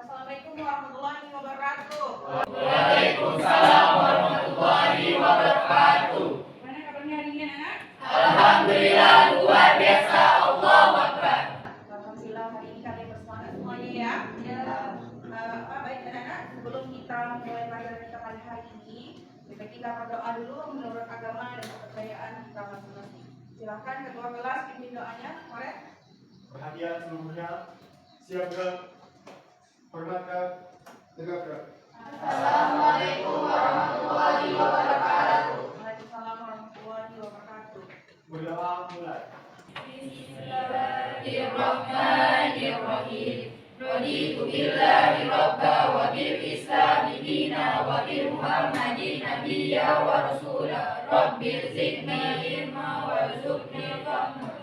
Assalamualaikum warahmatullahi wabarakatuh. Waalaikumsalam warahmatullahi wabarakatuh. Gimana kabarnya hari ini, anak? Alhamdulillah luar biasa. Allahu Akbar. Alhamdulillah hari ini kalian bersemangat semuanya ya. Baik anak-anak, sebelum kita memulai pelajaran kita pada hari ini, kita berdoa dulu menurut agama dan kepercayaan kita masing-masing. Silakan ketua kelas pimpin doanya. Boleh? Perhatian seluruhnya, siap gerak, hormatkan, tegak gerak. Assalamualaikum warahmatullahi wabarakatuh. Waalaikumsalam warahmatullahi wabarakatuh. Berdoa mulai. Bismillahirrahmanirrahim. Raditu billahi rabba wa bil islami dina wa bi Muhammadin nabiyya wa rasula. Rabbil zidni ilma warzuqni fahma.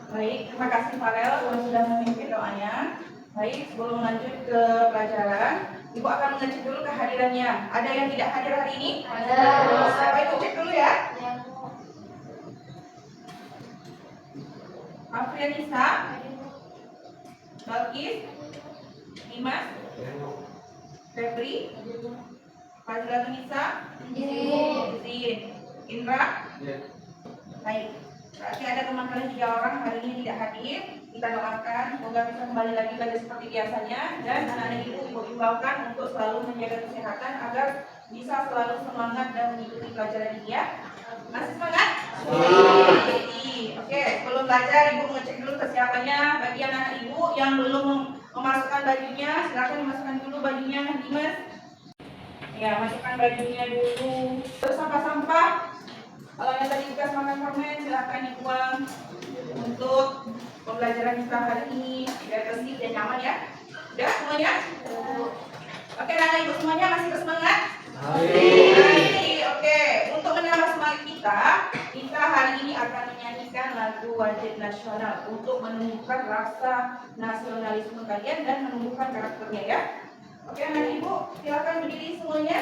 Baik, terima kasih Farel sudah memimpin doanya. Baik, sebelum lanjut ke pelajaran, Ibu akan mengecek dulu kehadirannya. Ada yang tidak hadir hari ini? Ada. Siapa itu cek dulu ya? Afrianisa, Balkis, Dimas, Febri, Fazila Nisa, Zin, Indra. Baik, berarti ada teman kalian 3 orang hari ini tidak hadir. Kita doakan semoga bisa kembali lagi belajar seperti biasanya, dan anak-anak ibu imbaukan untuk selalu menjaga kesehatan agar bisa selalu semangat dan mengikuti pelajaran ini ya. Masih semangat? Oke, sebelum belajar ibu mengecek dulu kesiapannya. Bagi anak-anak ibu yang belum memasukkan bajunya, silakan dimasukkan dulu bajunya, Dimas. Ya, masukkan bajunya dulu. Terus sampah-sampah, kalau yang tadi bekas makan permen silakan dibuang untuk pembelajaran kita hari ini biar bersih dan nyaman ya. Udah semuanya? Oke, anak ibu semuanya masih bersemangat? Oke, untuk menambah semangat kita hari ini akan menyanyikan lagu wajib nasional untuk menumbuhkan rasa nasionalisme kalian dan menumbuhkan karakternya ya. Oke, anak ibu silakan berdiri semuanya.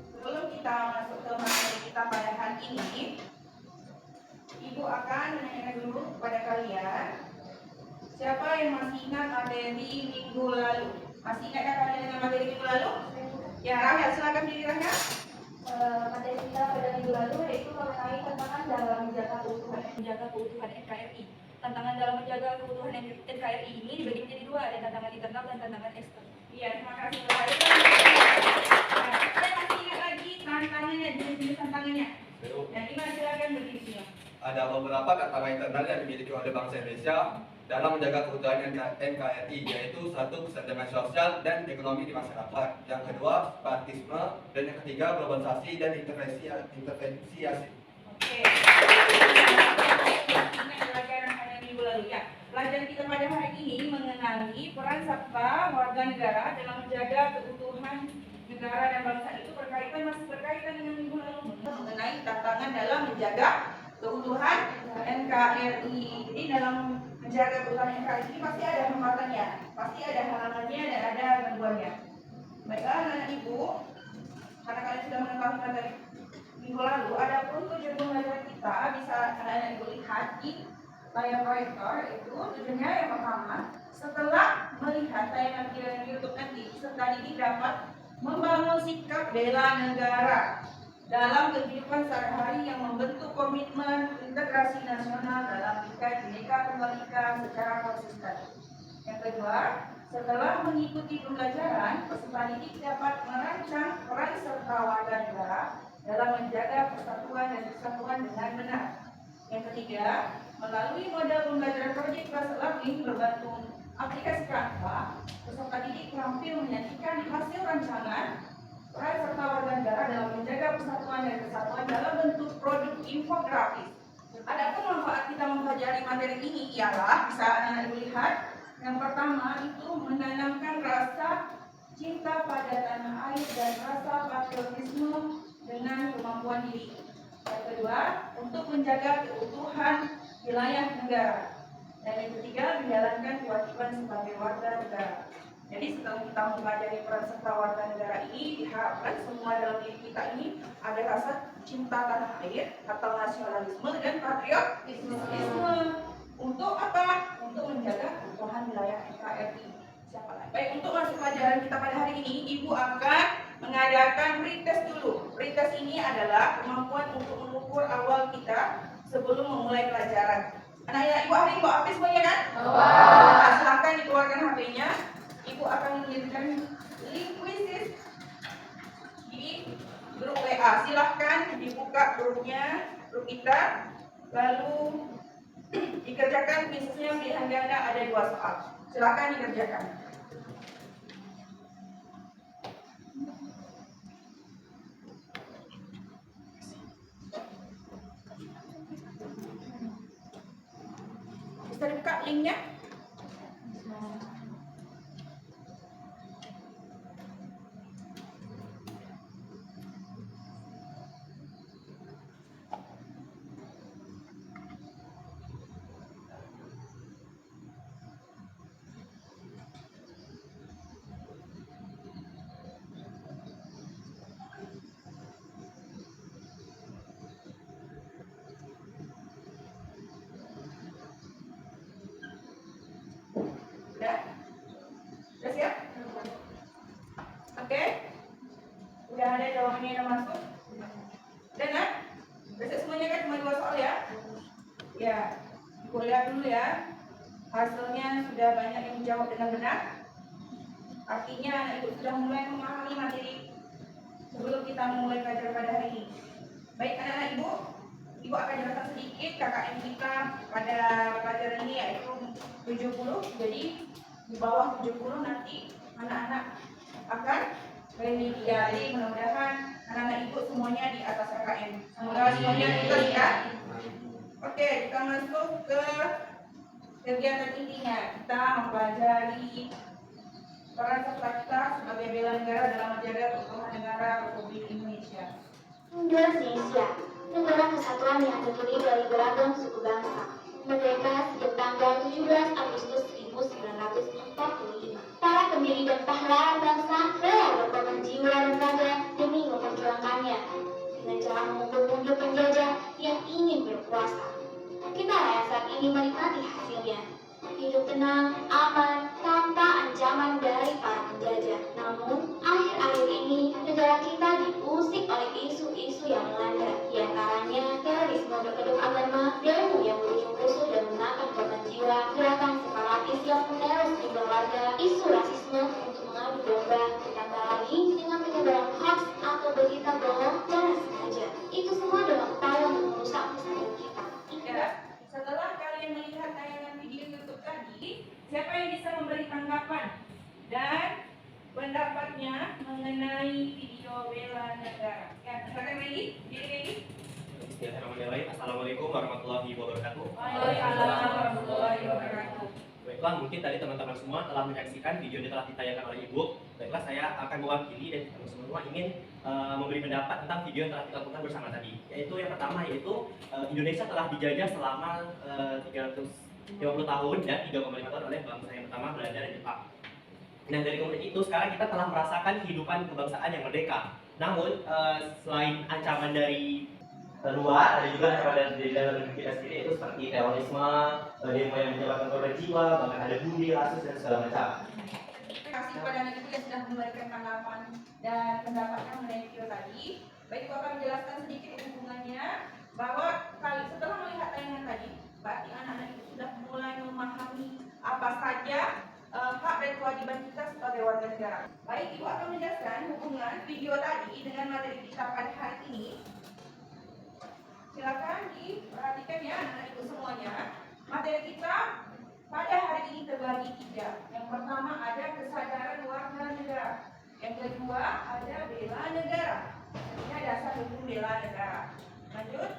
Sebelum kita masuk ke materi kita pada hari ini, Ibu akan menanyakan dulu kepada kalian, siapa yang masih ingat materi minggu lalu? Masih ingatkah kalian dengan materi minggu lalu? Ya, Rahel, silakan diri Rahel. Materi kita pada minggu lalu yaitu mengenai tantangan dalam menjaga keutuhan NKRI. Tantangan dalam menjaga keutuhan NKRI ini dibagi menjadi 2, ada tantangan internal dan tantangan eksternal. Iya, terima kasih Rahel. Saya masih ingat lagi tantangannya, jenis-jenis tantangannya. Dan Dimas silakan berdiri sini. Ada beberapa tantangan internal yang dimiliki oleh bangsa Indonesia dalam menjaga keutuhan NKRI, yaitu 1, kesenjangan sosial dan ekonomi di masyarakat, yang kedua separatisme, dan yang ketiga globalisasi dan intervensi asing. Oke. Ingat pelajaran pada minggu lalu ya. Pelajaran kita pada hari ini mengenai peran serta warga negara dalam menjaga keutuhan negara dan bangsa itu berkaitan menjaga keutuhan NKRI. Jadi dalam menjaga keutuhan NKRI ini pasti ada hambatannya, pasti ada halangannya dan ada gangguannya. Baiklah anak-anak ibu, karena kalian sudah mengetahui materi minggu lalu, ada pun tujuan belajar kita bisa anak-anak ibu lihat di layar proyektor. Itu tujuannya yang pertama, setelah melihat tayangan video di YouTube nanti, peserta didik dapat membangun sikap bela negara dalam kehidupan sehari-hari yang membentuk komitmen integrasi nasional dalam Bhinneka Tunggal Ika secara konsisten. Yang kedua, setelah mengikuti pembelajaran, peserta didik dapat merancang peran serta warga negara dalam menjaga persatuan dan kesatuan dengan benar. Yang ketiga, melalui model pembelajaran proyek kelas learning berbantu aplikasi Canva, peserta didik terampil menyajikan hasil rancangan peran serta warga negara dalam menjaga persatuan dan kesatuan dalam bentuk produk infografis. Adapun manfaat kita mempelajari materi ini ialah, bisa anak-anak ibu lihat, yang pertama itu menanamkan rasa cinta pada tanah air dan rasa patriotisme dengan kemampuan diri. Yang kedua, untuk menjaga keutuhan wilayah negara. Dan yang ketiga, menjalankan kewajiban sebagai warga negara. Jadi setelah kita mempelajari peran serta warga negara ini, diharapkan semua dalam diri kita ini ada rasa cinta tanah air atau nasionalisme dan patriotisme. Untuk apa? Untuk menjaga keutuhan wilayah NKRI. Siapa lagi? Baik, untuk masuk pelajaran kita pada hari ini, Ibu akan mengadakan pretest dulu. Pretest ini adalah kemampuan untuk mengukur awal kita sebelum memulai pelajaran. Anak-anak Ibu hari ini bawa HP semuanya kan? Nah, silakan dikeluarkan HP-nya. Ibu akan mengirimkan link quizzes di grup WA. Silahkan dibuka grupnya, grup kita, lalu dikerjakan quiznya. Pilihan ganda ada 2 soal. Silahkan dikerjakan. Bisa dibuka linknya? Udah siap? Oke? Udah ada jawabannya yang masuk? Udah kan? Udah siap semuanya kan? Cuma 2 soal ya? Ya, Ibu lihat dulu ya. Hasilnya sudah banyak yang menjawab dengan benar. Artinya Ibu sudah mulai memahami materi sebelum kita memulai pelajaran pada hari ini. Baik anak-anak Ibu, Ibu akan jelaskan sedikit KKM kita pada pelajaran ini, yaitu 70. Jadi di bawah 70 nanti anak-anak akan remedial. Jadi mudah-mudahan anak-anak Ibu semuanya di atas KKM. Semoga semuanya ikut ya. Oke, kita masuk ke kegiatan intinya. Kita mempelajari peran serta kita sebagai bela negara dalam menjaga keutuhan negara Republik Indonesia. Indonesia, negara kesatuan yang terdiri dari beragam suku bangsa, merdeka sejak tanggal 17 Agustus 1945. Para pendiri dan pahlawan bangsa rela berkorban jiwa dan raga demi memperjuangkannya dengan cara memukul mundur penjajah yang ingin berkuasa. Kita saat ini menikmati hasilnya. Hidup tenang, aman, tanpa ancaman dari para penjajah. Namun, akhir-akhir ini negara kita diusik oleh isu-isu yang melanda. Di antaranya terorisme berkedok agama, demo yang berujung rusuh dan menakan korban jiwa, gerakan separatis yang menerus jumlah warga, isu rasisme untuk mengadu domba, ditambah lagi dengan penyebaran hoax atau berita bohong jangan sengaja. Itu semua dalam upaya untuk merusak persatuan kita. Ya, setelah kalian melihat tayangan video YouTube tadi, siapa yang bisa memberi tanggapan dan pendapatnya mengenai video bela negara? Ya, silakan ready? Ready? Bismillahirrahmanirrahim. Assalamualaikum warahmatullahi wabarakatuh. Waalaikumsalam warahmatullahi wabarakatuh. Baiklah, mungkin tadi teman-teman semua telah menyaksikan video yang telah ditayangkan oleh Ibu. Baiklah, saya akan mewakili dan kita semua ingin memberi pendapat tentang video yang telah kita lakukan bersama tadi. Yaitu yang pertama yaitu Indonesia telah dijajah selama 350 tahun dan 3,5 tahun oleh bangsa yang pertama Belanda dan Jepang. Nah, dari konteks itu sekarang kita telah merasakan kehidupan kebangsaan yang merdeka. Namun selain ancaman dari luar, ada juga ancaman dari dalam negeri kita sendiri, yaitu seperti terorisme, demo yang menyebabkan korban jiwa, bahkan ada bunuh, kasus dan segala macam. Terima kasih kepada anak ibu yang sudah memberikan tanggapan dan pendapatnya mengenai video tadi. Baik, Ibu akan menjelaskan sedikit hubungannya bahwa setelah melihat tayangan tadi, berarti anak-anak itu sudah mulai memahami apa saja hak dan kewajiban kita sebagai warga negara. Baik, Ibu akan menjelaskan hubungan video tadi dengan materi kita pada hari ini. Silakan diperhatikan ya anak-anak ibu semuanya. Materi kita pada hari ini terbagi 3. Yang pertama ada kesadaran warga negara. Yang kedua ada bela negara. Ini dasar hukum bela negara. Lanjut.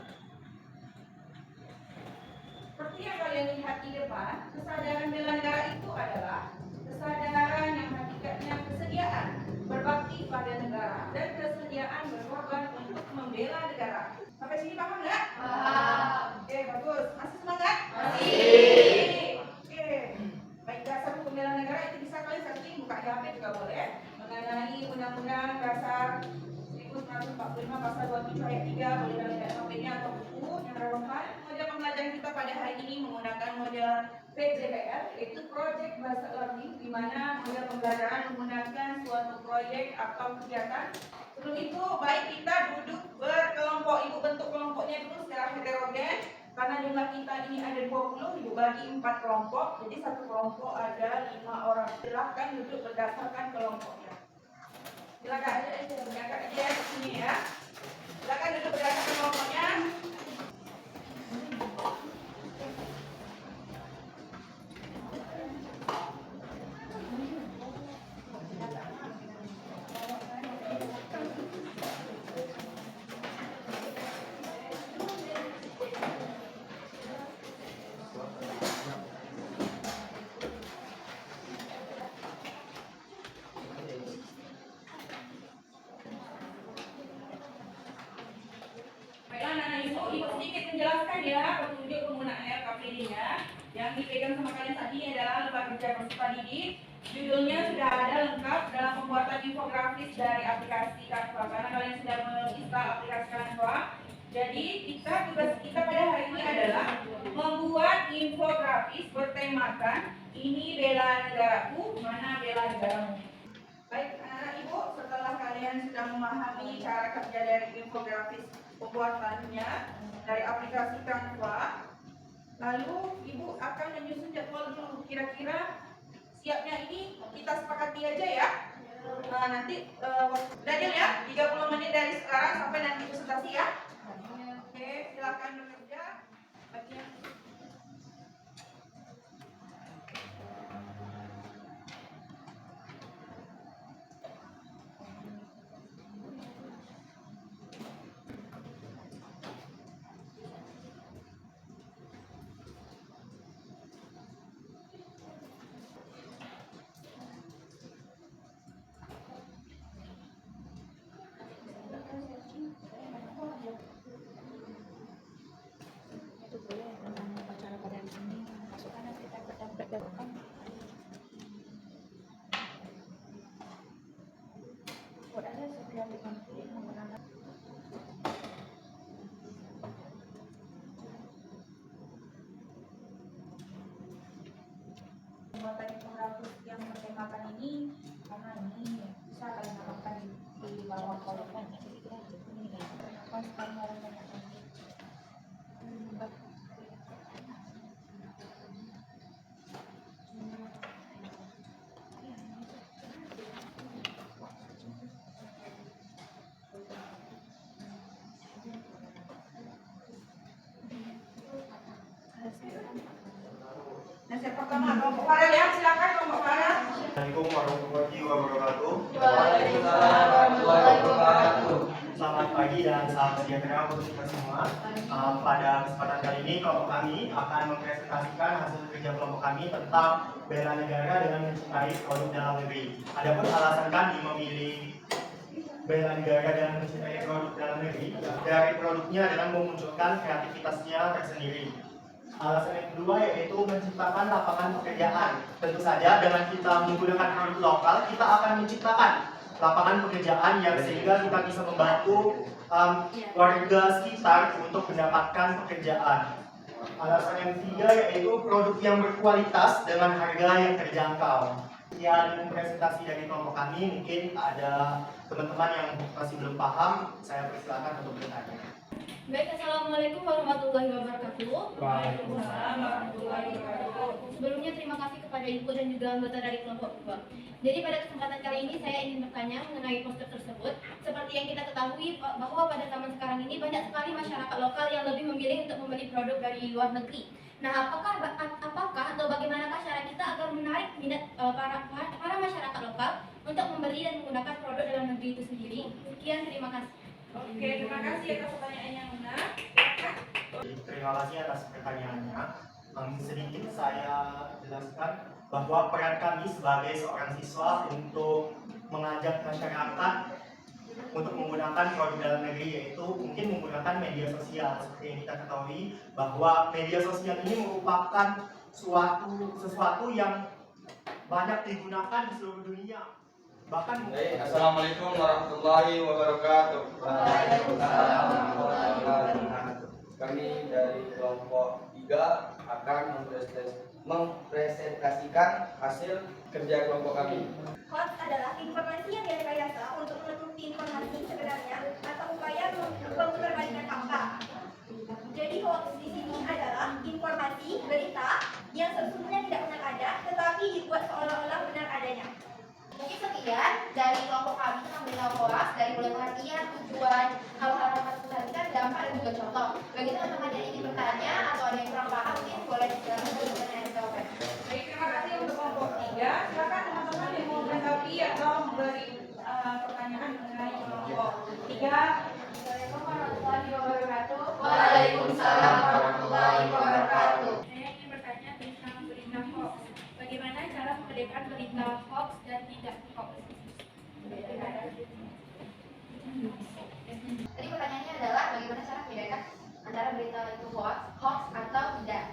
Seperti yang kalian lihat di depan, kesadaran bela negara itu adalah kesadaran yang hakikatnya kesediaan berbakti pada negara dan kesediaan berkorban untuk membela negara. Sampai sini paham nggak? Paham. Oke, bagus. Masih semangat? Masih. Oke. Baik, dasar hukum bela negara itu bisa kalian searching, buka di HP juga boleh. Mengenai Undang-Undang Dasar 1945 pasal 27 ayat 3, boleh kalian lihat HP-nya atau buku yang relevan. Model pembelajaran kita pada hari ini menggunakan model PJBL, yaitu Project Based Learning, di mana model pembelajaran menggunakan suatu proyek atau kegiatan. Sebelum itu, baik kita duduk berkelompok. Ibu bentuk kelompoknya dulu secara heterogen. Karena jumlah kita ini ada 20, Ibu bagi 4 kelompok. Jadi satu kelompok ada 5 orang. Silahkan duduk berdasarkan kelompoknya. Silakan aja ke sini ya. Silakan duduk berdasarkan kelompoknya. Ibu sedikit menjelaskan ya petunjuk penggunaan LKPD-nya. Yang dipegang sama kalian saat ini adalah Lembaga Kerja Peserta Didik. Judulnya sudah ada lengkap dalam pembuatan infografis dari aplikasi Canva. Karena kalian sudah menginstal aplikasi Canva. Jadi tugas kita pada hari ini adalah membuat infografis bertemakan ini bela negaraku, mana bela negaramu. Baik anak-anak ibu, setelah kalian sudah memahami cara kerja dari infografis pembuatannya dari aplikasi Canva, lalu ibu akan menyusun jadwal dulu. Kira-kira siapnya ini kita sepakati aja ya. Nanti belajar ya 30 menit dari sekarang sampai nanti presentasi ya. Oke, silakan bekerja. Bagian pembuatan infografis yang bertemakan ini, karena ini bisa kalian dapatkan di bawah kolom Nasihat pertama, kelompok Farel ya, silakan kelompok Farel. Assalamualaikum warahmatullahi wabarakatuh. Waalaikumsalam warahmatullahi wabarakatuh. Selamat pagi. pagi dan salam sejahtera untuk kita semua. Pada kesempatan kali ini kelompok kami akan mempresentasikan hasil kerja kelompok kami tentang bela negara dengan mencintai produk dalam negeri. Adapun alasan kami memilih bela negara dan mencintai produk dalam negeri dari produknya adalah memunculkan kreativitasnya tersendiri. Alasan yang kedua yaitu menciptakan lapangan pekerjaan. Tentu saja dengan kita menggunakan produk lokal, kita akan menciptakan lapangan pekerjaan yang sehingga kita bisa membantu warga sekitar untuk mendapatkan pekerjaan. Alasan yang ketiga yaitu produk yang berkualitas dengan harga yang terjangkau. Sekian presentasi dari kelompok kami. Mungkin ada teman-teman yang masih belum paham, saya persilakan untuk bertanya. Baik, Assalamualaikum warahmatullahi wabarakatuh. Waalaikumsalam warahmatullahi wabarakatuh. Sebelumnya terima kasih kepada Ibu dan juga anggota dari kelompok 2. Jadi pada kesempatan kali ini saya ingin bertanya mengenai poster tersebut. Seperti yang kita ketahui bahwa pada zaman sekarang ini banyak sekali masyarakat lokal yang lebih memilih untuk membeli produk dari luar negeri. Nah, apakah atau bagaimanakah cara kita agar menarik minat para masyarakat lokal untuk membeli dan menggunakan produk dalam negeri itu sendiri? Sekian, terima kasih. Oke, terima kasih atas pertanyaan yang benar. Terima kasih atas pertanyaannya. Sedikit saya jelaskan bahwa peran kami sebagai seorang siswa untuk mengajak masyarakat untuk menggunakan produk dalam negeri yaitu mungkin menggunakan media sosial. Seperti yang kita ketahui bahwa media sosial ini merupakan sesuatu yang banyak digunakan di seluruh dunia. Bahkan Assalamualaikum warahmatullahi wabarakatuh. Waalaikumsalam warahmatullahi wabarakatuh. Kami dari kelompok 3 akan mempresentasikan hasil kerja kelompok kami. Hoax adalah informasi yang direkayasa untuk menutupi informasi sebenarnya atau upaya memutarbalikkan fakta. Jadi hoax di sini adalah informasi, berita yang sesungguhnya tidak benar ada, tetapi dibuat seolah-olah benar adanya. Mungkin sekian dari kelompok kami tentang berita hoax, dari mulai pengertian, tujuan, hal-hal yang harus diperhatikan, dampak dan juga contoh. Bagi teman-teman yang ingin bertanya atau ada yang kurang paham, mungkin boleh dijelaskan di pertanyaan jawaban. Baik, terima kasih untuk kelompok 3. Silakan teman-teman yang mau menanggapi atau memberi pertanyaan mengenai kelompok 3. Assalamualaikum warahmatullahi wabarakatuh. Waalaikumsalam warahmatullahi wabarakatuh. Saya ingin bertanya tentang berita hoax. Bagaimana cara membedakan berita hoax dan tidak hoax? Tadi pertanyaannya adalah bagaimana cara membedakan antara berita itu hoax atau tidak.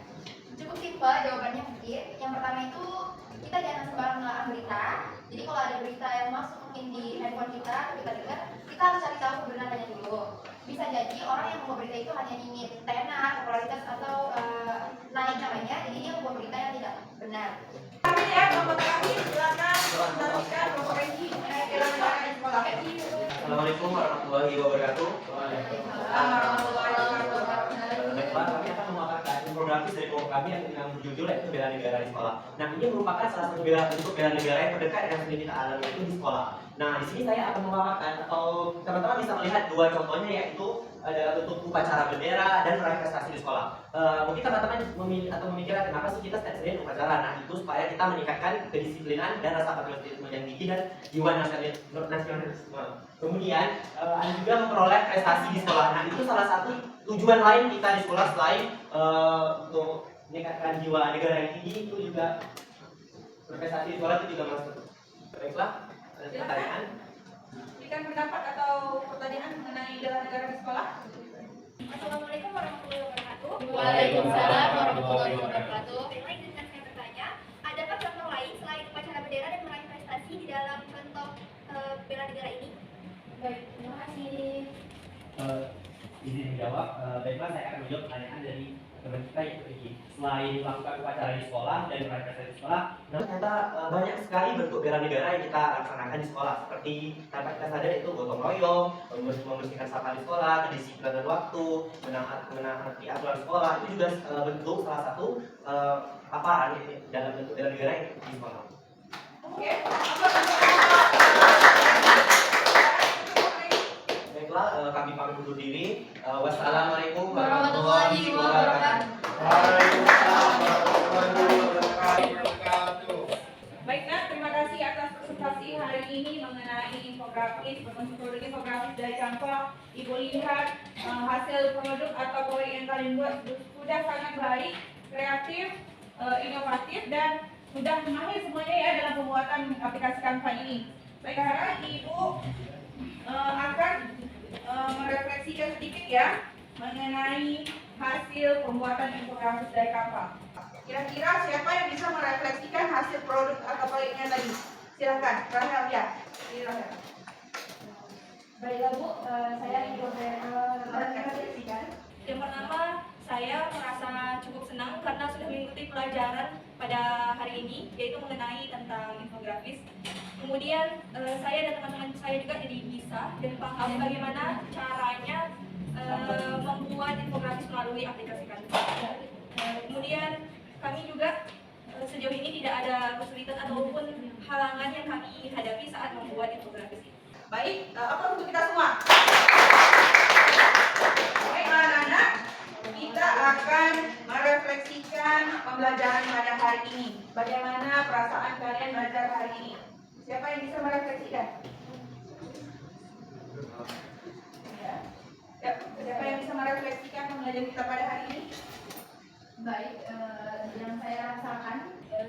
Cukup simpel jawabannya mungkin. Yang pertama itu kita jangan sembarang melarang berita. Jadi kalau ada berita yang masuk mungkin di handphone kita, kita dengar, kita harus cari tahu kebenarannya dulu. Bisa jadi orang yang membuat berita itu hanya ingin tenar, popularitas atau naik namanya, jadi dia membuat berita yang tidak benar. Kami ya, kelompok kami silakan menjelaskan kelompok ini mengenai bela negara di sekolah. Assalamualaikum warahmatullahi wabarakatuh. Waalaikumsalam warahmatullahi wabarakatuh. Baiklah, kami akan memaparkan infografis dari kelompok kami yang berjudul yaitu bela negara di sekolah. Nah, ini merupakan salah satu bentuk bela negara yang terdekat dengan yang kita alami itu di sekolah. Nah, di sini saya akan memaparkan atau teman-teman bisa melihat dua contohnya yaitu adalah bentuk upacara bendera dan meraih prestasi di sekolah. Mungkin teman-teman memikirkan kenapa sih kita sediain upacara? Nah, itu supaya kita meningkatkan kedisiplinan dan rasa patriotisme yang tinggi dan jiwa nasionalisme. Kemudian ada juga memperoleh prestasi di sekolah. Nah, itu salah satu tujuan lain kita di sekolah selain untuk meningkatkan jiwa negara yang tinggi, itu juga berprestasi di sekolah itu juga masuk. Baiklah, ada pertanyaan? Berikan pendapat atau pertanyaan mengenai bela negara di sekolah. Assalamualaikum warahmatullahi wabarakatuh. Waalaikumsalam warahmatullahi wabarakatuh. Baik, dengan saya bertanya, adakah contoh lain selain upacara bendera dan meraih prestasi di dalam contoh bela negara ini? Baik, terima kasih. Izin menjawab, baiklah saya akan menjawab pertanyaan dari teman kita yaitu Iki. Selain melakukan upacara di sekolah dan meraih prestasi di sekolah, ternyata banyak sekali bentuk bela negara yang kita laksanakan di sekolah. Seperti tanpa kita sadar itu gotong royong, membersihkan sampah di sekolah, kedisiplinan waktu, menaati aturan sekolah, itu juga bentuk salah satu paparan dalam bentuk bela negara yang di sekolah. Oke. Baiklah, kami pamit undur diri. Wassalamualaikum Warahmatullahi wabarakatuh. Waalaikumsalam warahmatullahi wabarakatuh. Baiklah, terima kasih atas presentasi hari ini mengenai infografis infografis, produk infografis dari Canva. Ibu lihat hasil produk atau proyek yang kalian buat sudah sangat baik, kreatif, inovatif, dan sudah mahir semuanya ya dalam pembuatan aplikasi Canva ini. Sekarang Ibu akan merefleksikan sedikit ya mengenai hasil pembuatan infografis dari Canva. Kira-kira siapa yang bisa merefleksikan hasil produk atau proyeknya tadi? Silakan, Rahel ya. Rahel. Baiklah Bu, saya ingin merefleksikan. Yang pertama, saya merasa cukup senang karena sudah mengikuti pelajaran pada hari ini, yaitu mengenai tentang infografis. Kemudian saya dan teman-teman saya juga jadi bisa dan paham bagaimana caranya membuat infografis melalui aplikasi Canva. Kemudian kami juga sejauh ini tidak ada kesulitan ataupun halangan yang kami hadapi saat membuat infografis ini. Baik, apa untuk kita semua? Baik anak-anak, kita akan merefleksikan pembelajaran pada hari ini. Bagaimana perasaan kalian belajar hari ini? Siapa yang bisa merefleksikan? Ya. Siapa yang bisa merefleksikan pembelajaran kita pada hari ini? Baik, yang saya rasakan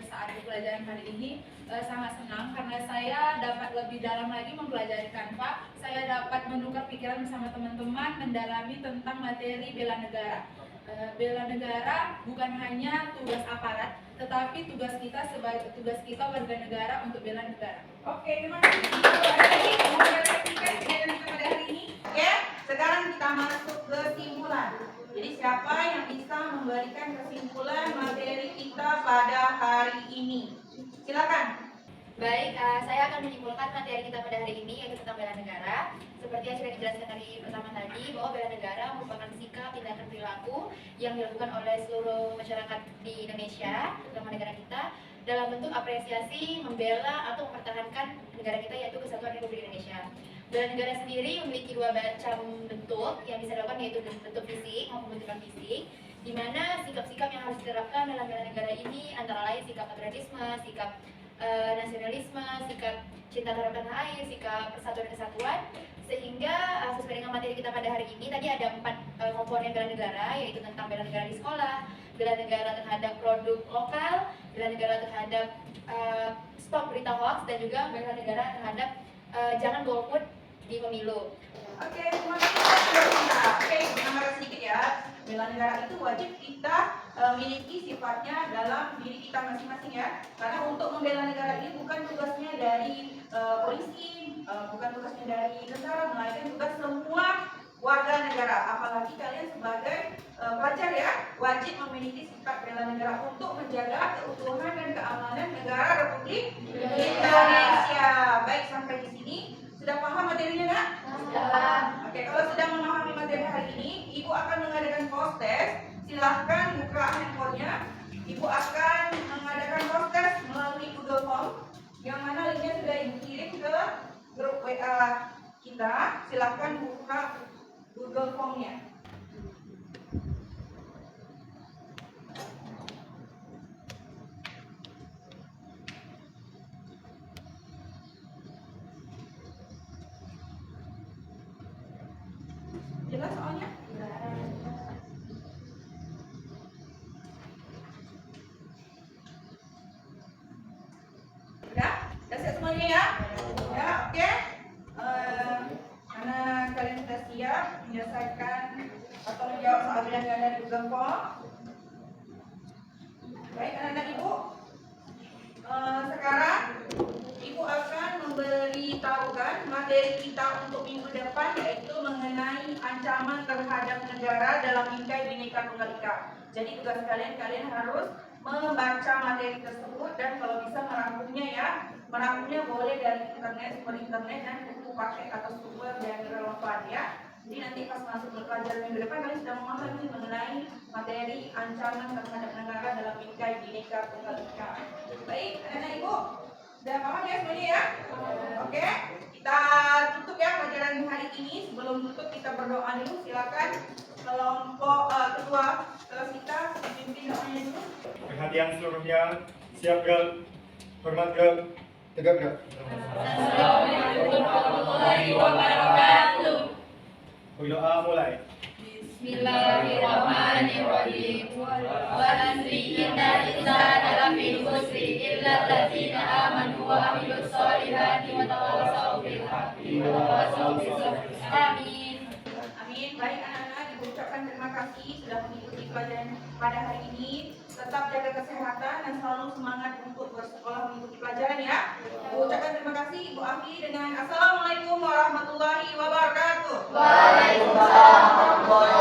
saat di pelajaran hari ini sangat senang karena saya dapat lebih dalam lagi mempelajari Canva. Saya dapat menukar pikiran bersama teman-teman mendalami tentang materi bela negara. Bela negara bukan hanya tugas aparat, tetapi tugas kita warga negara untuk bela negara. Oke, terima kasih. Ada lagi yang mau merefleksikan pembelajaran kita pada hari ini? Oke, sekarang kita masuk ke kesimpulan. Jadi siapa yang bisa memberikan kesimpulan materi kita pada hari ini? Silakan. Baik, saya akan menyimpulkan materi kita pada hari ini yaitu tentang bela negara. Seperti yang sudah dijelaskan dari pertama tadi, bahwa bela negara merupakan sikap, tindakan, perilaku yang dilakukan oleh seluruh masyarakat di Indonesia, terutama negara kita, dalam bentuk apresiasi, membela atau mempertahankan negara kita yaitu Kesatuan Republik Indonesia. Bela negara sendiri memiliki dua macam bentuk yang bisa dilakukan, yaitu bentuk fisik maupun bentuk non-fisik, di mana sikap-sikap yang harus diterapkan dalam bela negara ini antara lain sikap patriotisme, sikap nasionalisme, sikap cinta terhadap tanah air, sikap persatuan dan kesatuan. Sehingga sesuai dengan materi kita pada hari ini, tadi ada 4 komponen bela negara, yaitu tentang bela negara di sekolah, bela negara terhadap produk lokal, bela negara terhadap stop berita hoax, dan juga bela negara terhadap jangan golput di pemilu. Oke, terima kasih. Oke, menambahkan sedikit ya. Bela negara itu wajib kita miliki sifatnya dalam diri kita masing-masing ya. Karena untuk membela negara ini bukan tugasnya dari polisi, bukan tugasnya dari tentara, melainkan tugas semua warga negara. Apalagi kalian sebagai pelajar ya, wajib memiliki sifat bela negara untuk menjaga keutuhan dan keamanan negara Republik Indonesia. Baik, sampai di sini sudah paham materinya nak? Oke, kalau sudah memahami materi hari ini, Ibu akan mengadakan post test. Silahkan buka handphonenya. Ibu akan mengadakan post test melalui Google Form, yang mana linknya sudah Ibu kirim ke grup WA kita. Silahkan buka Google Form-nya. Jelas soalnya? Udah siap semuanya ya? Ya, oke. Karena kalian sudah siap menyelesaikan atau menjawab soal yang ada di Google Form. Baik, anak-anak Ibu. Sekarang Ibu akan memberitahukan materi kita untuk minggu depan, yaitu mengenai ancaman terhadap negara dalam Bingkai Bhinneka Tunggal Ika. Jadi tugas kalian harus membaca materi tersebut dan kalau bisa merangkumnya ya. Merangkumnya boleh dari internet, sumber internet, dan buku paket atau sumber yang relevan ya. Jadi nanti pas masuk ke pelajaran minggu depan kalian sudah memahami mengenai materi ancaman terhadap negara dalam Bingkai Bhinneka Tunggal Ika. Baik, anak-anak Ibu, sudah paham ya semuanya ya? Oke, kita tutup ya pelajaran hari ini. Sebelum tutup kita berdoa dulu. Silakan kelompok ketua kelas kita pimpin doanya dulu. Perhatian seluruhnya, siap girl, hormat girl. Tegak. Assalamualaikum warahmatullahi wabarakatuh. Berdoa mulai. Bismillahirrahmanirrahim. Wal asri innal insana lafi khusri illa allazina amanu wa amilus solihati wa tawassaw bil haqqi wa tawassaw bis sabr. Amin. Amin. Baik anak-anak, diucapkan terima kasih sudah mengikuti pelajaran pada hari ini. Tetap jaga kesehatan dan selalu semangat untuk bersekolah mengikuti pelajaran ya. Diucapkan terima kasih Ibu Afi dengan Assalamualaikum warahmatullahi wabarakatuh. Waalaikumsalam warahmatullahi